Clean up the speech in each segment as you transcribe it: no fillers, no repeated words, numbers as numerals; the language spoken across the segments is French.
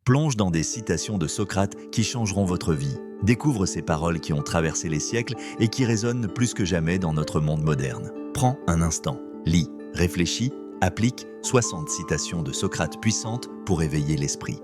Plonge dans des citations de Socrate qui changeront votre vie. Découvre ces paroles qui ont traversé les siècles et qui résonnent plus que jamais dans notre monde moderne. Prends un instant, lis, réfléchis, applique 60 citations de Socrate puissantes pour éveiller l'esprit.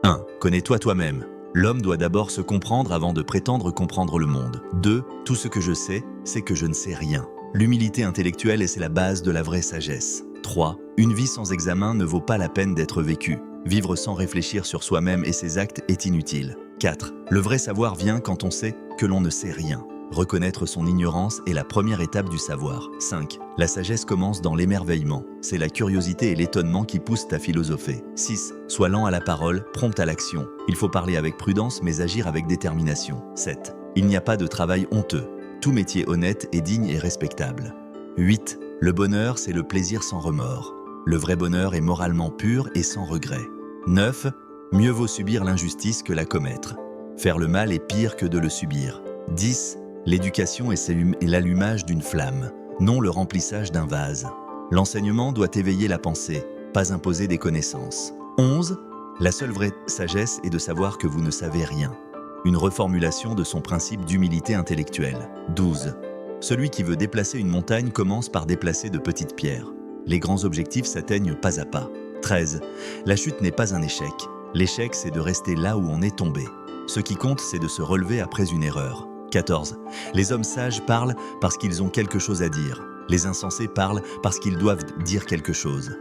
1. Connais-toi toi-même. L'homme doit d'abord se comprendre avant de prétendre comprendre le monde. 2. Tout ce que je sais, c'est que je ne sais rien. L'humilité intellectuelle, c'est la base de la vraie sagesse. 3. Une vie sans examen ne vaut pas la peine d'être vécue. Vivre sans réfléchir sur soi-même et ses actes est inutile. 4. Le vrai savoir vient quand on sait que l'on ne sait rien. Reconnaître son ignorance est la première étape du savoir. 5. La sagesse commence dans l'émerveillement. C'est la curiosité et l'étonnement qui poussent à philosopher. 6. Sois lent à la parole, prompt à l'action. Il faut parler avec prudence mais agir avec détermination. 7. Il n'y a pas de travail honteux. Tout métier honnête est digne et respectable. 8. Le bonheur, c'est le plaisir sans remords. Le vrai bonheur est moralement pur et sans regret. 9. Mieux vaut subir l'injustice que la commettre. Faire le mal est pire que de le subir. 10. L'éducation est l'allumage d'une flamme, non le remplissage d'un vase. L'enseignement doit éveiller la pensée, pas imposer des connaissances. 11. La seule vraie sagesse est de savoir que vous ne savez rien. Une reformulation de son principe d'humilité intellectuelle. 12. Celui qui veut déplacer une montagne commence par déplacer de petites pierres. Les grands objectifs s'atteignent pas à pas. 13. La chute n'est pas un échec. L'échec, c'est de rester là où on est tombé. Ce qui compte, c'est de se relever après une erreur. 14. Les hommes sages parlent parce qu'ils ont quelque chose à dire. Les insensés parlent parce qu'ils doivent dire quelque chose.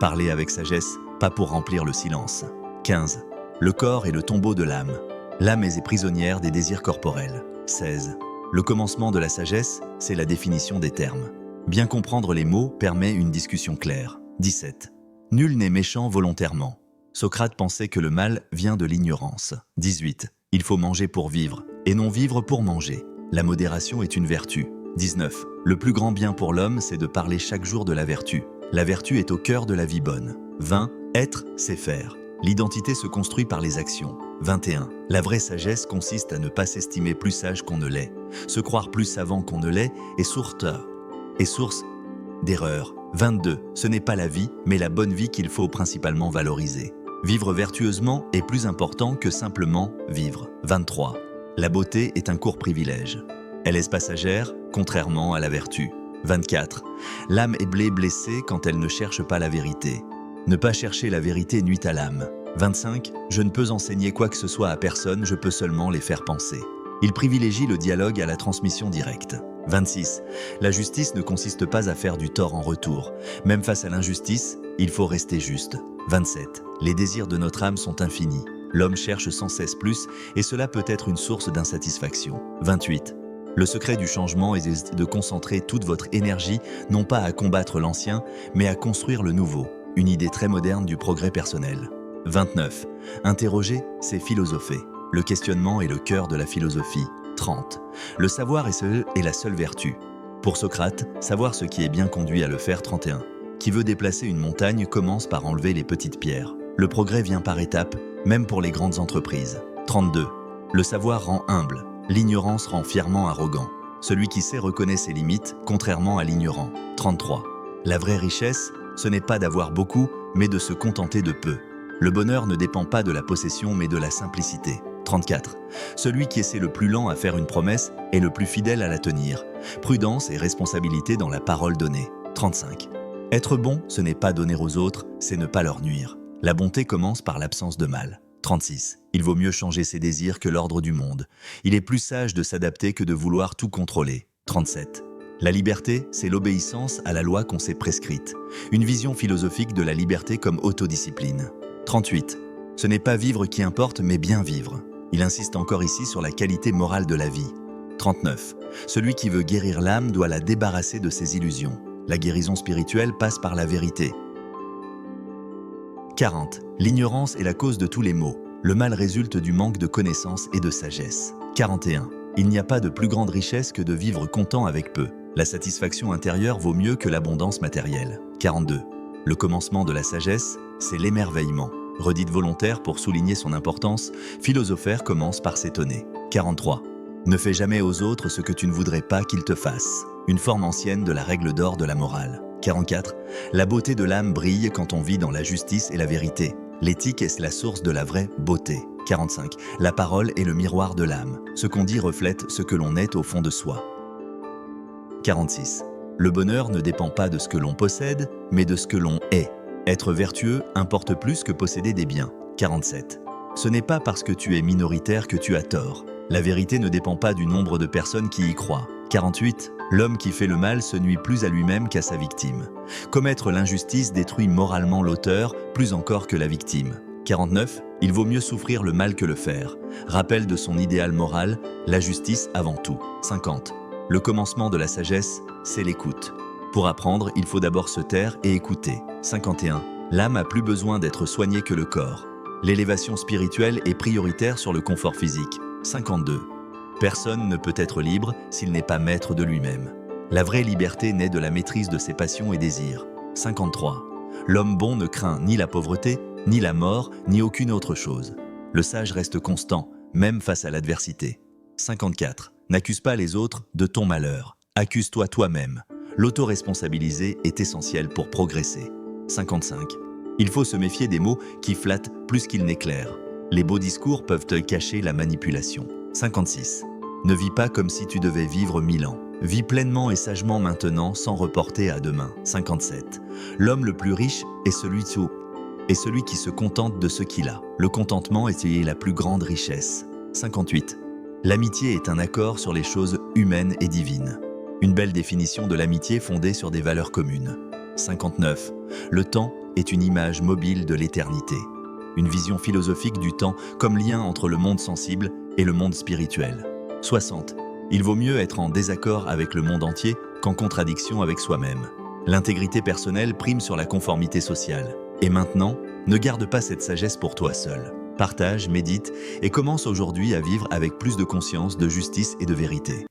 Parler avec sagesse, pas pour remplir le silence. 15. Le corps est le tombeau de l'âme. L'âme est prisonnière des désirs corporels. 16. Le commencement de la sagesse, c'est la définition des termes. Bien comprendre les mots permet une discussion claire. 17. Nul n'est méchant volontairement. Socrate pensait que le mal vient de l'ignorance. 18. Il faut manger pour vivre, et non vivre pour manger. La modération est une vertu. 19. Le plus grand bien pour l'homme, c'est de parler chaque jour de la vertu. La vertu est au cœur de la vie bonne. 20. Être, c'est faire. L'identité se construit par les actions. 21. La vraie sagesse consiste à ne pas s'estimer plus sage qu'on ne l'est. Se croire plus savant qu'on ne l'est est source d'erreur. 22. Ce n'est pas la vie, mais la bonne vie qu'il faut principalement valoriser. Vivre vertueusement est plus important que simplement vivre. 23. La beauté est un court privilège. Elle est passagère, contrairement à la vertu. 24. L'âme est blessée quand elle ne cherche pas la vérité. Ne pas chercher la vérité nuit à l'âme. 25. Je ne peux enseigner quoi que ce soit à personne, je peux seulement les faire penser. Il privilégie le dialogue à la transmission directe. 26. La justice ne consiste pas à faire du tort en retour. Même face à l'injustice, il faut rester juste. 27. Les désirs de notre âme sont infinis. L'homme cherche sans cesse plus et cela peut être une source d'insatisfaction. 28. Le secret du changement est de concentrer toute votre énergie non pas à combattre l'ancien, mais à construire le nouveau. Une idée très moderne du progrès personnel. 29. Interroger, c'est philosopher. Le questionnement est le cœur de la philosophie. 30. Le savoir est la seule vertu. Pour Socrate, savoir ce qui est bien conduit à le faire. 31. Qui veut déplacer une montagne commence par enlever les petites pierres. Le progrès vient par étapes, même pour les grandes entreprises. 32. Le savoir rend humble. L'ignorance rend fièrement arrogant. Celui qui sait reconnaît ses limites, contrairement à l'ignorant. 33. La vraie richesse, ce n'est pas d'avoir beaucoup, mais de se contenter de peu. Le bonheur ne dépend pas de la possession, mais de la simplicité. 34. Celui qui essaie le plus lent à faire une promesse est le plus fidèle à la tenir. Prudence et responsabilité dans la parole donnée. 35. Être bon, ce n'est pas donner aux autres, c'est ne pas leur nuire. La bonté commence par l'absence de mal. 36. Il vaut mieux changer ses désirs que l'ordre du monde. Il est plus sage de s'adapter que de vouloir tout contrôler. 37. La liberté, c'est l'obéissance à la loi qu'on s'est prescrite. Une vision philosophique de la liberté comme autodiscipline. 38. Ce n'est pas vivre qui importe, mais bien vivre. Il insiste encore ici sur la qualité morale de la vie. 39. Celui qui veut guérir l'âme doit la débarrasser de ses illusions. La guérison spirituelle passe par la vérité. 40. L'ignorance est la cause de tous les maux. Le mal résulte du manque de connaissance et de sagesse. 41. Il n'y a pas de plus grande richesse que de vivre content avec peu. La satisfaction intérieure vaut mieux que l'abondance matérielle. 42. Le commencement de la sagesse, c'est l'émerveillement. Redite volontaire pour souligner son importance, Philosopher commence par s'étonner. 43. Ne fais jamais aux autres ce que tu ne voudrais pas qu'ils te fassent. Une forme ancienne de la règle d'or de la morale. 44. La beauté de l'âme brille quand on vit dans la justice et la vérité. L'éthique est la source de la vraie beauté. 45. La parole est le miroir de l'âme. Ce qu'on dit reflète ce que l'on est au fond de soi. 46. Le bonheur ne dépend pas de ce que l'on possède, mais de ce que l'on est. Être vertueux importe plus que posséder des biens. 47. Ce n'est pas parce que tu es minoritaire que tu as tort. La vérité ne dépend pas du nombre de personnes qui y croient. 48. L'homme qui fait le mal se nuit plus à lui-même qu'à sa victime. Commettre l'injustice détruit moralement l'auteur, plus encore que la victime. 49. Il vaut mieux souffrir le mal que le faire. Rappel de son idéal moral, la justice avant tout. 50. Le commencement de la sagesse, c'est l'écoute. Pour apprendre, il faut d'abord se taire et écouter. 51. L'âme a plus besoin d'être soignée que le corps. L'élévation spirituelle est prioritaire sur le confort physique. 52. Personne ne peut être libre s'il n'est pas maître de lui-même. La vraie liberté naît de la maîtrise de ses passions et désirs. 53. L'homme bon ne craint ni la pauvreté, ni la mort, ni aucune autre chose. Le sage reste constant, même face à l'adversité. 54. N'accuse pas les autres de ton malheur. Accuse-toi toi-même. L'autoresponsabiliser est essentiel pour progresser. 55. Il faut se méfier des mots qui flattent plus qu'ils n'éclairent. Les beaux discours peuvent te cacher la manipulation. 56. Ne vis pas comme si tu devais vivre 1000 ans. Vis pleinement et sagement maintenant sans reporter à demain. 57. L'homme le plus riche est celui qui se contente de ce qu'il a. Le contentement est la plus grande richesse. 58. L'amitié est un accord sur les choses humaines et divines. Une belle définition de l'amitié fondée sur des valeurs communes. 59. Le temps est une image mobile de l'éternité. Une vision philosophique du temps comme lien entre le monde sensible et le monde spirituel. 60. Il vaut mieux être en désaccord avec le monde entier qu'en contradiction avec soi-même. L'intégrité personnelle prime sur la conformité sociale. Et maintenant, ne garde pas cette sagesse pour toi seul. Partage, médite et commence aujourd'hui à vivre avec plus de conscience, de justice et de vérité.